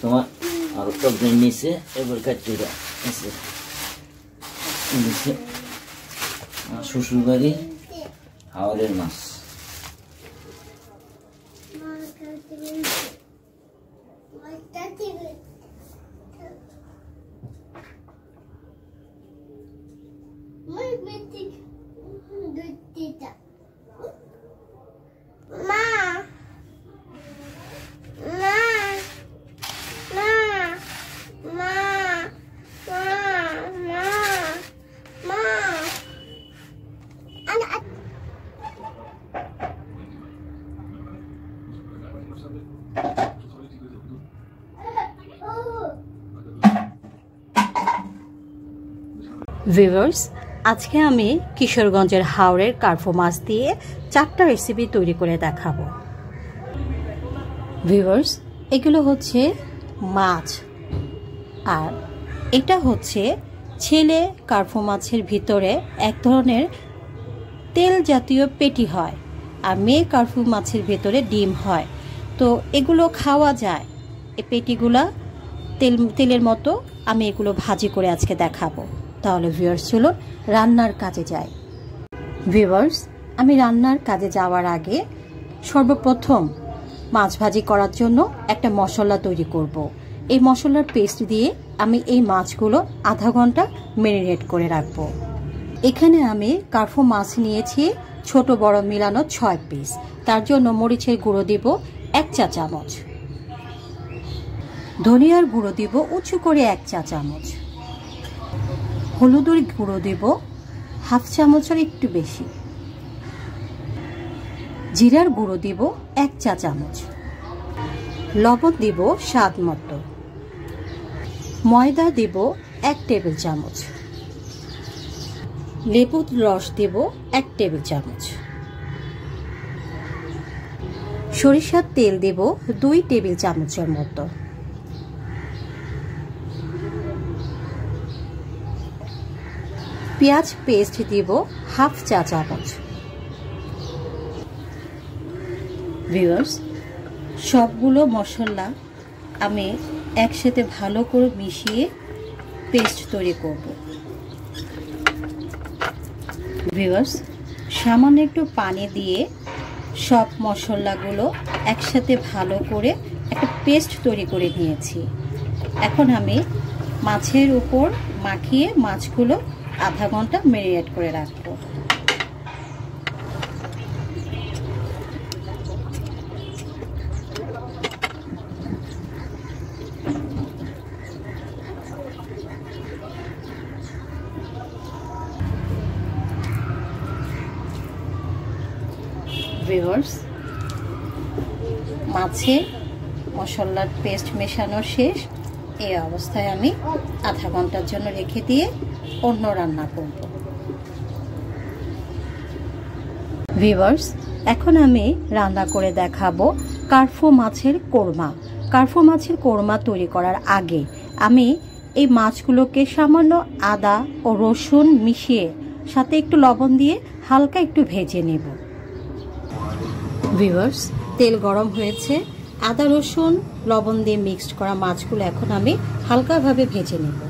তোমার আরো টকদের নিচে এবার কাটতে শ্বশুর বাড়ি হাওড়ের মাছ। ভিউয়ার্স, আজকে আমি কিশোরগঞ্জের হাওড়ের কার্ফু মাছ দিয়ে 4টা রেসিপি তৈরি করে দেখাবো। ভিউয়ার্স, এগুলো হচ্ছে মাছ, আর এটা হচ্ছে ছেলে কার্ফু মাছের ভিতরে এক ধরনের তেল জাতীয় পেটি হয়, আর মেয়ে কার্ফু মাছের ভিতরে ডিম হয়। তো এগুলো খাওয়া যায়। এই পেটিগুলা তেলের মতো। আমি এগুলো ভাজি করে আজকে দেখাবো। তাহলে ভিউয়ার্স, চলুন রান্নার কাজে যাই। ভিউয়ার্স, আমি রান্নার কাজে যাওয়ার আগে সর্বপ্রথম মাছ ভাজি করার জন্য একটা মশলা তৈরি করব। এই মশলার পেস্ট দিয়ে আমি এই মাছগুলো আধা ঘন্টা ম্যারিনেট করে রাখবো। এখানে আমি কার্ফু মাছ নিয়েছি ছোট বড় মিলানো 6 পিস। তার জন্য মরিচের গুঁড়ো দিব 1 চা চামচ, ধনিয়ার গুঁড়ো দিব উঁচু করে 1 চা চামচ, হলুদের গুঁড়ো দিব 1/2 চামচের একটু বেশি, জিরার গুঁড়ো দিব 1 চা চামচ, লবণ দিব স্বাদ মতো, ময়দা দিব 1 টেবিল চামচ, লেবুর রস দিব 1 টেবিল চামচ, সরিষার তেল দেব 2 টেবিল চামচের মতো, পেঁয়াজ পেস্ট দিব 1/2 চা চামচ। ভিউয়ার্স, সবগুলো মশলা আমি একসাথে ভালো করে মিশিয়ে পেস্ট তৈরি করব। ভিউয়ার্স, সামান্য একটু পানি দিয়ে সব মশলাগুলো একসাথে ভালো করে একটা পেস্ট তৈরি করে নিয়েছি। এখন আমি মাছের উপর মাখিয়ে মাছগুলো আধা ঘন্টা ম্যারিনেট করে রাখবো। ভিউয়ার্স, মাছে মশলার পেস্ট মেশানো শেষ। এই অবস্থায় আমি আধা ঘন্টার জন্য রেখে দিয়ে অন্য রান্না করব। ভিউয়ার্স, এখন আমি রান্না করে দেখাবো কার্ফু মাছের কোরমা। কার্ফু মাছের কোরমা তৈরি করার আগে আমি এই মাছগুলোকে সামান্য আদা ও রসুন মিশিয়ে সাথে একটু লবণ দিয়ে হালকা একটু ভেজে নেব। ভিউয়ার্স, তেল গরম হয়েছে। আদা রসুন লবণ দিয়ে মিক্সড করা মাছগুলো এখন আমি হালকাভাবে ভেজে নেব।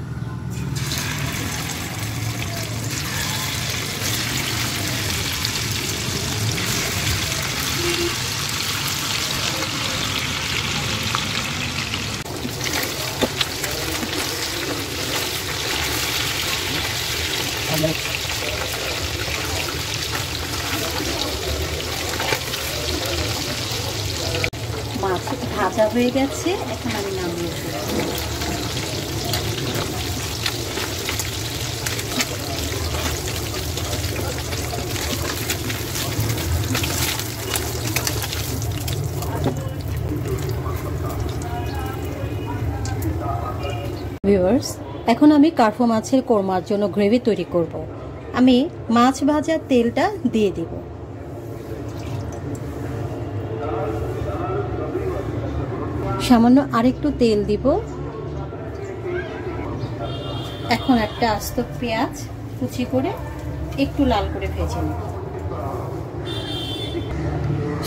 মাছ ভাজা হয়ে গেছে, এখন আমি নামিয়ে ফেলব। ভিউয়ার্স, এখন আমি কার্ফু মাছের কোরমার জন্য গ্রেভি তৈরি করব। আমি মাছ ভাজার তেলটা দিয়ে দিব। সামান্য আরেকটু তেল দিব। এখন একটা আস্ত পেঁয়াজ কুচি করে একটু লাল করে ভেজে নেব।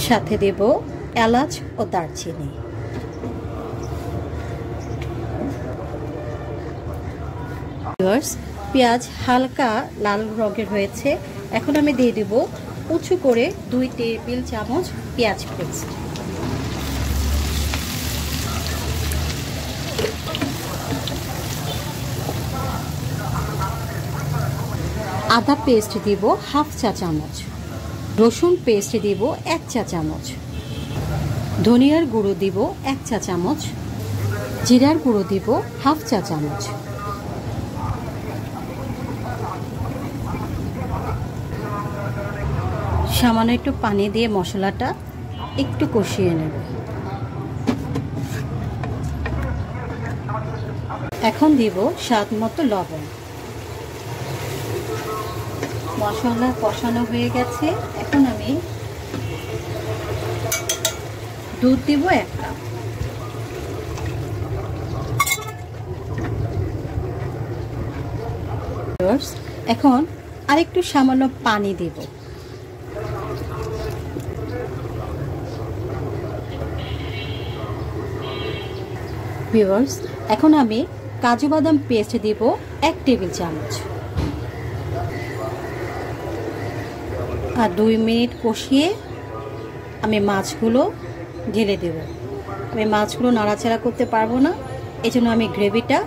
সাথে দেব এলাচ ও দারচিনি। পেঁয়াজ হালকা লাল রঙের হয়েছে। এখন আমি দিয়ে দেব উঁচু করে 2 টেবিল চামচ পেঁয়াজ পেস্ট। আদা পেস্ট দিব 1/2 চা চামচ, রসুন পেস্ট দিব 1 চা চামচ, ধনিয়ার গুঁড়ো দিব 1 চা চামচ, জিরার গুঁড়ো দিব 1/2 চা চামচ। সামান্য একটু পানি দিয়ে মশলাটা একটু কষিয়ে নেব। এখন দিব স্বাদ মতো লবণ। মশলা কষানো হয়ে গেছে। এখন আমি দুধ দিব 1 কাপ। এখন আরেকটু সামান্য পানি দিব। ভিউয়ার্স, এখন আমি কাজু বাদাম পেস্ট দিব 1 টেবিল চামচ আর 2 মিনিট কষিয়ে আমি মাছগুলো ঢেলে দেব। আমি মাছগুলো নাড়াচাড়া করতে পারবো না, এজন্য আমি গ্রেভিটা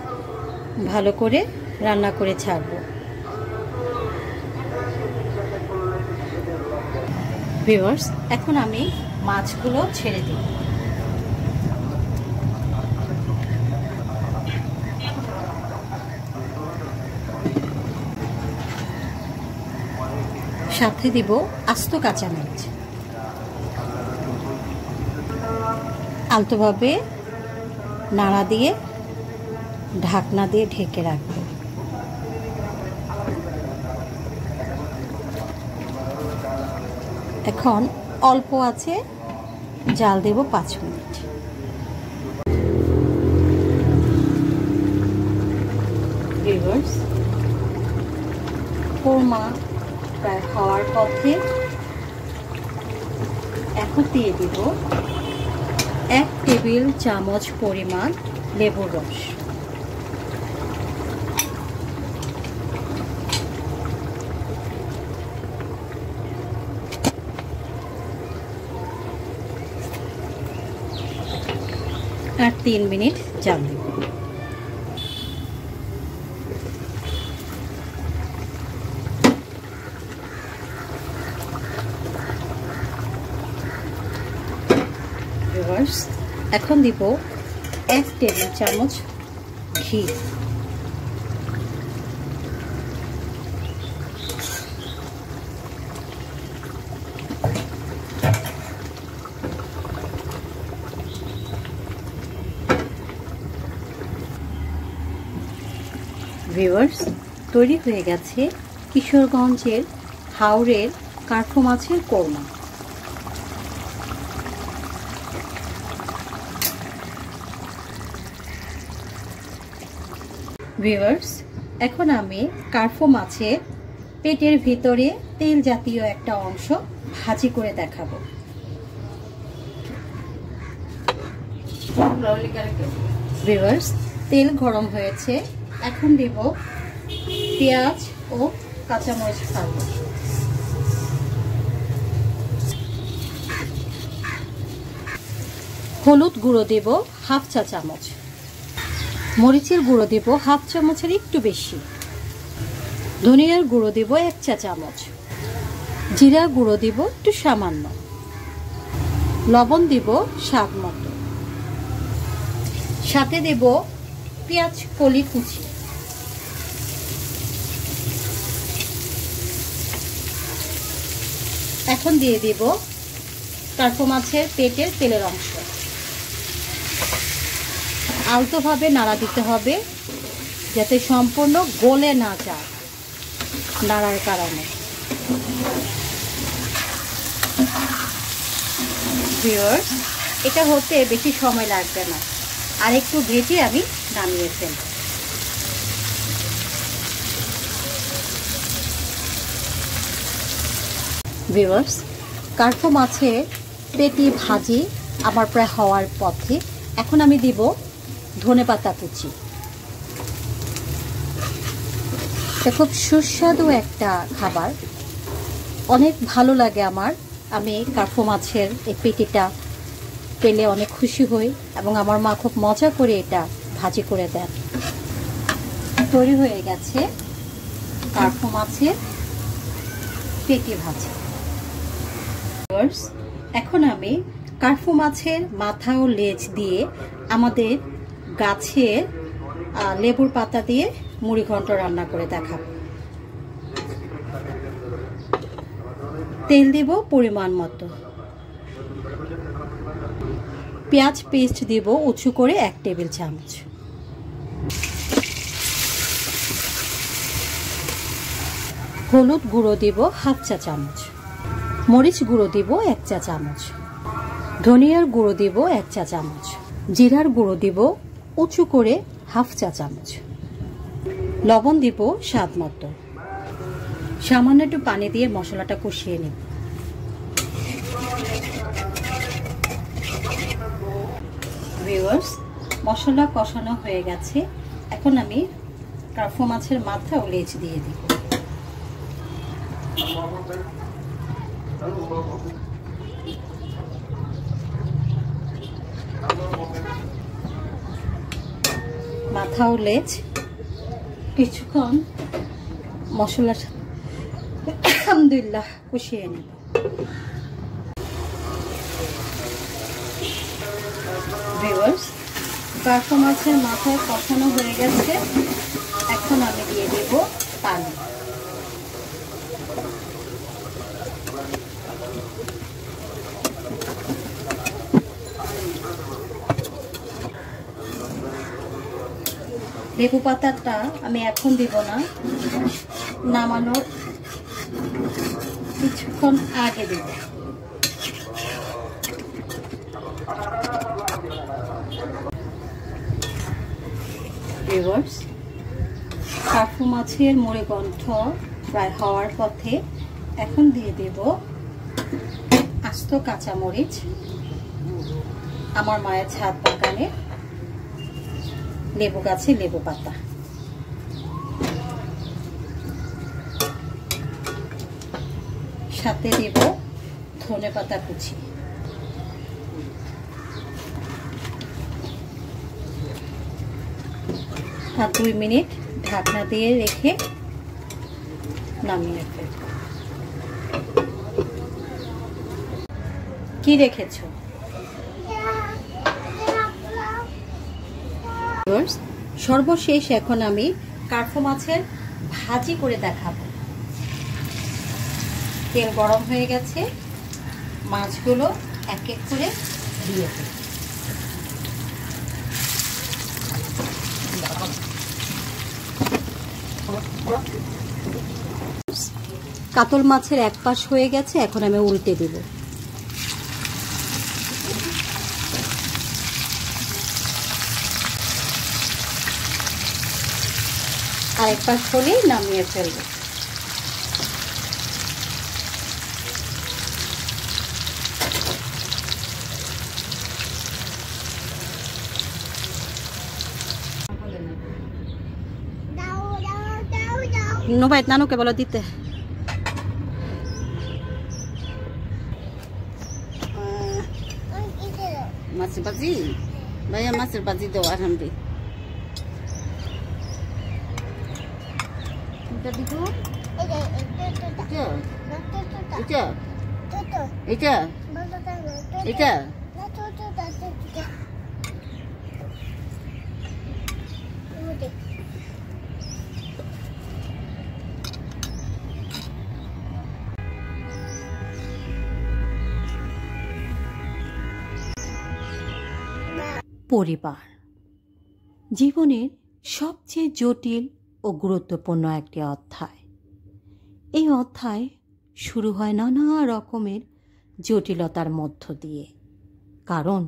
ভালো করে রান্না করে ছাড়ব। ভিউয়ার্স, এখন আমি মাছগুলো ছেড়ে দিই। সাথে দিব আস্ত কাঁচামরিচ। আলতোভাবে নাড়া দিয়ে ঢাকনা দিয়ে ঢেকে রাখবো। এখন অল্প আছে জাল দেব 5 মিনিট। ভিউয়ার্স, কোরমা প্রায় হওয়ার পথে। এখন দিয়ে দিব 1 টেবিল চামচ পরিমাণ লেবুর রস। আর 3 মিনিট জাল দেব। এখন দিব 1 টেবিল চামচ ঘি। ভিউয়ার্স, তৈরি হয়ে গেছে কিশোরগঞ্জের হাওরের কার্ফু মাছের কোরমা। ভিউয়ার্স, এখন আমি কার্ফু মাছের পেটের ভিতরে তেল জাতীয় একটা অংশ ভাজি করে দেখাবো। ভিউয়ার্স, তেল গরম হয়েছে। এখন দেব পেঁয়াজ ও কাঁচামরিচ ফালি। হলুদ গুঁড়ো দেব 1/2 চা চামচ, মরিচের গুঁড়ো দেব 1/2 চামচের একটু বেশি, ধনিয়ার গুঁড়ো দেব 1 চা চামচ, জিরা গুঁড়ো দেব একটু সামান্য, লবণ দেব স্বাদ মতো, সাথে দেব পেঁয়াজ কলি কুচি। এখন দিয়ে দেব কার্ফু মাছের পেটের তেলের অংশ। আলতোভাবে নাড়া দিতে হবে যাতে সম্পূর্ণ গলে না যায় নাড়ার কারণে। ভিউয়ার্স, এটা হতে বেশি সময় লাগবে না, আর একটু ভেজে আমি নামিয়ে ফেলব। ভিউয়ার্স, কার্ফু মাছের পেটি ভাজি আমার প্রায় হওয়ার পথে। এখন আমি দিব ধনেপাতা কুচি। এটা খুব সুস্বাদু একটা খাবার, অনেক ভালো লাগে আমার। আমি কার্ফু মাছের এই পেটিটা পেলে অনেক খুশি হই এবং আমার মা খুব মজা করে এটা ভাজি করে দেন। তৈরি হয়ে গেছে কার্ফু মাছের পেটি ভাজি। এখন আমি কার্ফু মাছের মাথা ও লেজ দিয়ে আমাদের গাছের লেবুর পাতা দিয়ে মুড়ি ঘন্ট রান্না করে দেখাবো। তেল দিব পরিমাণ মতো, পেঁয়াজ পেস্ট দিব উঁচু করে 1 টেবিল চামচ, হলুদ গুঁড়ো দিব 1/2 চা চামচ, মরিচ গুঁড়ো দিব 1 চা চামচ, ধনিয়ার গুঁড়ো দিব 1 চা চামচ, জিরার গুঁড়ো দিব উঁচু করে 1/2 চা চামচ, লবণ দিব স্বাদ মতো। সামান্য একটু পানি দিয়ে মশলাটা কষিয়ে নিব। ভিউয়ার্স, মশলা কষানো হয়ে গেছে। এখন আমি কার্ফু মাছের মাথা ও লেজ দিয়ে দিব। মাথা ও লেজ কিছুক্ষণ মশলার সাথে আলহামদুলিল্লাহ কষিয়ে নেব। ভিউয়ার্স, কার্ফু মাছের মাথায় কষানো হয়ে গেছে। এখন আমি দিয়ে দেব পানি। লেবু পাতাটা আমি এখন দিব না, নামানোর কিছুক্ষণ আগে দেব। ভিউয়ার্স, কার্ফু মাছের মুড়ি ঘন্ট প্রায় হওয়ার পথে। এখন দিয়ে দেব আস্ত কাঁচামরিচ, আমার মায়ের ছাদ বাগানে লেবু গাছে লেবু পাতা, সাথে দেব ধনে পাতা কুচি। আর 2 মিনিট ঢাকনা দিয়ে রেখে নামিয়ে ফেলব। কি রেখেছো? সর্বশেষ এখন আমি কার্ফু মাছের ভাজি করে দেখাবো। তেল গরম হয়ে গেছে, মাছগুলো এক এক করে দিয়ে দেব। কাতল মাছের এক পাশ হয়ে গেছে, এখন আমি উল্টে দেব। আর এক পাশ হলেই নামিয়ে ফেলবো। নোবাইত নানুকে বলো দিতে। মাছের বাজি, ভাইয়া মাছের বাজি দাও। আর হামদি পরিবার জীবনের সবচেয়ে জটিল ও গুরুত্বপূর্ণ একটি অধ্যায়। এই অধ্যায় শুরু হয় নানা রকমের জটিলতার মধ্য দিয়ে। কারণ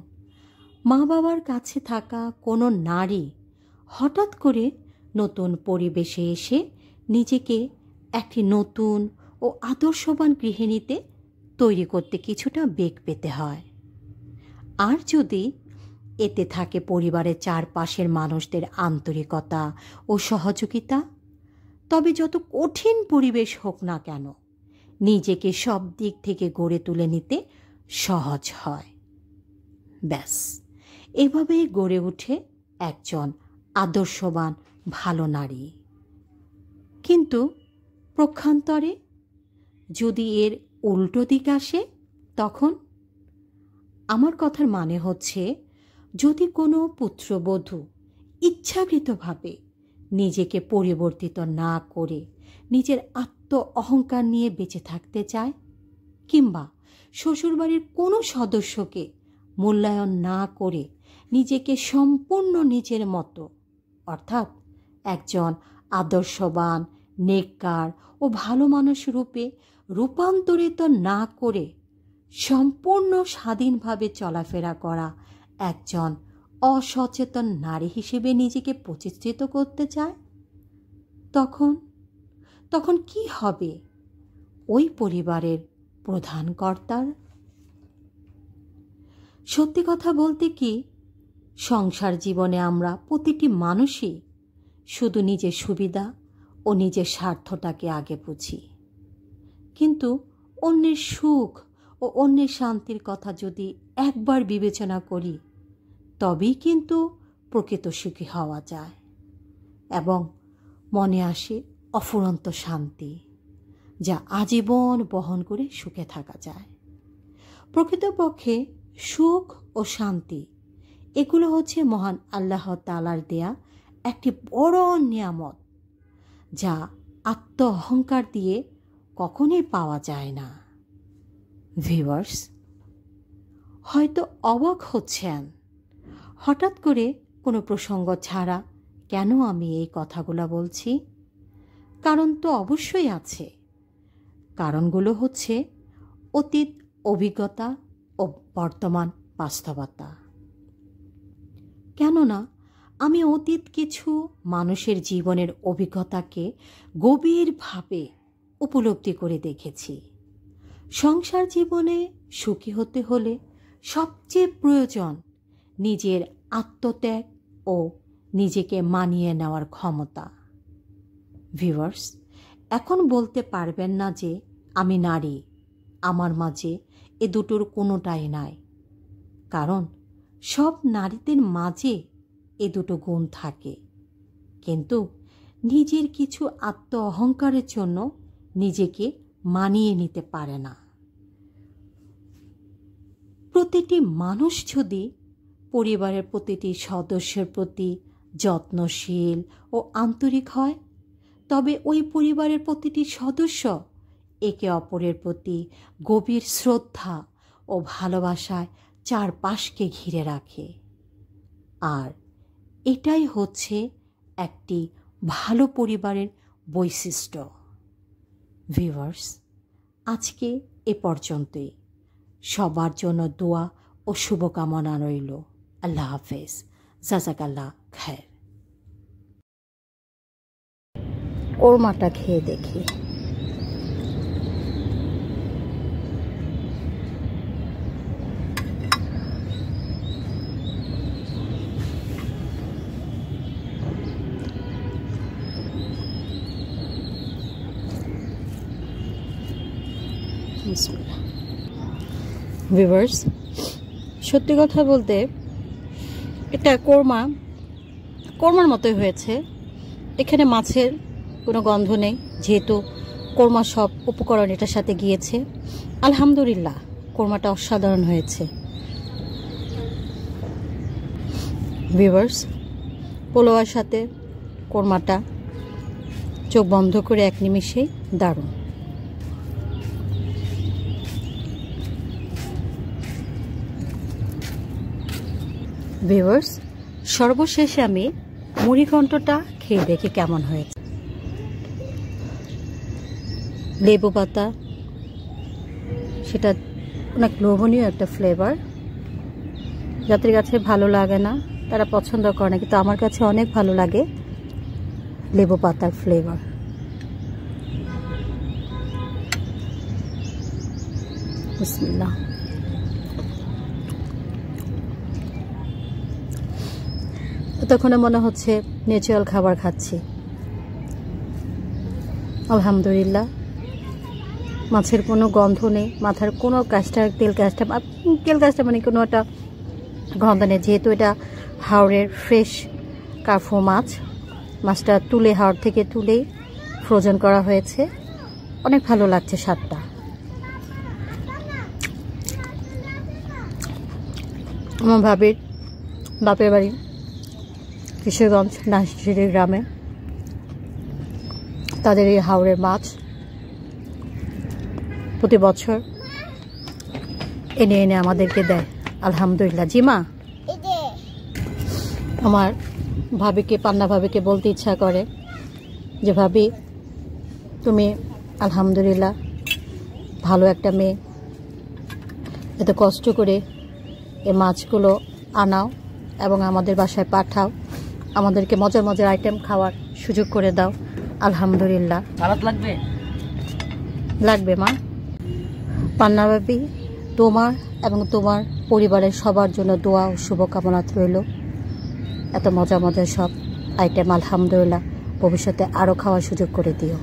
মা বাবার কাছে থাকা কোনো নারী হঠাৎ করে নতুন পরিবেশে এসে নিজেকে একটি নতুন ও আদর্শবান গৃহিণীতে তৈরি করতে কিছুটা বেগ পেতে হয়। আর যদি এতে থাকে পরিবারের চারপাশের মানুষদের আন্তরিকতা ও সহযোগিতা, তবে যত কঠিন পরিবেশ হোক না কেন নিজেকে সব দিক থেকে গড়ে তুলে নিতে সহজ হয়। ব্যাস, এভাবেই গড়ে ওঠে একজন আদর্শবান ভালো নারী। কিন্তু পক্ষান্তরে যদি এর উল্টো দিক আসে, তখন আমার কথার মানে হচ্ছে, যদি কোনো পুত্রবধূ ইচ্ছাকৃতভাবে নিজেকে পরিবর্তিত না করে নিজের আত্ম অহংকার নিয়ে বেঁচে থাকতে চায়, কিংবা শ্বশুরবাড়ির কোনো সদস্যকে মূল্যায়ন না করে নিজেকে সম্পূর্ণ নিজের মতো, অর্থাৎ একজন আদর্শবান, নেককার ও ভালো মানুষ রূপে রূপান্তরিত না করে সম্পূর্ণ স্বাধীনভাবে চলাফেরা করা একজন অসচেতন নারী হিসেবে নিজেকে প্রতিষ্ঠিত করতে চায়, তখন কি হবে ওই পরিবারের প্রধান কর্তার? সত্যি কথা বলতে কি, সংসার জীবনে আমরা প্রতিটি মানুষই শুধু নিজের সুবিধা ও নিজের স্বার্থটাকে আগে বুঝি। কিন্তু অন্যের সুখ ও অন্যের শান্তির কথা যদি একবার বিবেচনা করি, তবেই কিন্তু প্রকৃত সুখী হওয়া যায় এবং মনে আসে অফুরন্ত শান্তি, যা আজীবন বহন করে সুখে থাকা যায়। প্রকৃতপক্ষে সুখ ও শান্তি এগুলো হচ্ছে মহান আল্লাহ তাআলার দেয়া একটি বড় নিয়ামত, যা আত্ম অহংকার দিয়ে কখনোই পাওয়া যায় না। ভিউয়ার্স, হয়তো অবাক হচ্ছেন হঠাৎ করে কোনো প্রসঙ্গ ছাড়া কেন আমি এই কথাগুলো বলছি। কারণ তো অবশ্যই আছে। কারণগুলো হচ্ছে অতীত অভিজ্ঞতা ও বর্তমান বাস্তবতা। কেননা আমি অতীত কিছু মানুষের জীবনের অভিজ্ঞতাকে গভীরভাবে উপলব্ধি করে দেখেছি। সংসার জীবনে সুখী হতে হলে সবচেয়ে প্রয়োজন নিজের আত্মত্যাগ ও নিজেকে মানিয়ে নেওয়ার ক্ষমতা। ভিউয়ার্স, এখন বলতে পারবেন না যে আমি নারী, আমার মাঝে এ দুটোর কোনোটাই নাই। কারণ সব নারীদের মাঝে এ দুটো গুণ থাকে, কিন্তু নিজের কিছু আত্ম অহংকারের জন্য নিজেকে মানিয়ে নিতে পারে না। প্রতিটি মানুষ যদি পরিবারের প্রতিটি সদস্যের প্রতি যত্নশীল ও আন্তরিক হয়, তবে ওই পরিবারের প্রতিটি সদস্য একে অপরের প্রতি গভীর শ্রদ্ধা ও ভালোবাসায় চারপাশকে ঘিরে রাখে। আর এটাই হচ্ছে একটি ভালো পরিবারের বৈশিষ্ট্য। ভিউয়ার্স, আজকে এ পর্যন্তই। সবার জন্য দোয়া ও শুভকামনা রইল। আল্লাহ হাফেজ। জাযাকাল্লাহ খায়ের। কোরমাটা খেয়ে দেখি। ভিউয়ার্স, সত্যি কথা বলতে এটা কোরমার মতোই হয়েছে। এখানে মাছের কোনো গন্ধ নেই, যেহেতু কোরমা সব উপকরণ এটার সাথে গিয়েছে। আলহামদুলিল্লাহ, কোরমাটা অসাধারণ হয়েছে। ভিউয়ার্স, পোলাওয়ার সাথে কোরমাটা চোখ বন্ধ করে এক নিমিষেই দারুণ। ভিউয়ার্স, সর্বশেষে আমি মুড়িঘণ্টটা খেয়ে দেখি কেমন হয়েছে। লেবু পাতা, সেটা অনেক লোভনীয় একটা ফ্লেভার। যাদের কাছে ভালো লাগে না তারা পছন্দ করে না, কিন্তু আমার কাছে অনেক ভালো লাগে লেবু পাতার ফ্লেভার। বিসমিল্লাহ। তখন মনে হচ্ছে ন্যাচারাল খাবার খাচ্ছি। আলহামদুলিল্লাহ, মাছের কোনো গন্ধ নেই, মাথার কোনো তেল কাজটা মানে কোনো একটা গন্ধ নেই, যেহেতু এটা হাওড়ের ফ্রেশ কার্ফু মাছটা তুলে হাওড় থেকে তুলেই ফ্রোজেন করা হয়েছে। অনেক ভালো লাগছে স্বাদটা। আমার বাপের বাড়ি কিশোরগঞ্জ নাসিরি গ্রামে, তাদের এই হাওড়ের মাছ প্রতি বছর এনে এনে আমাদেরকে দেয়। আলহামদুলিল্লাহ। জিমা, আমার পান্না ভাবিকে বলতে ইচ্ছা করে যে ভাবি, তুমি আলহামদুলিল্লাহ ভালো একটা মেয়ে, এত কষ্ট করে এই মাছগুলো আনাও এবং আমাদের বাসায় পাঠাও, আমাদেরকে মজার মজার আইটেম খাওয়ার সুযোগ করে দাও। আলহামদুলিল্লাহ। লাগবে মা। পান্না ভাবি, তোমার এবং তোমার পরিবারের সবার জন্য দোয়া ও শুভকামনা রইল। এত মজার সব আইটেম আলহামদুলিল্লাহ ভবিষ্যতে আরও খাওয়ার সুযোগ করে দিও।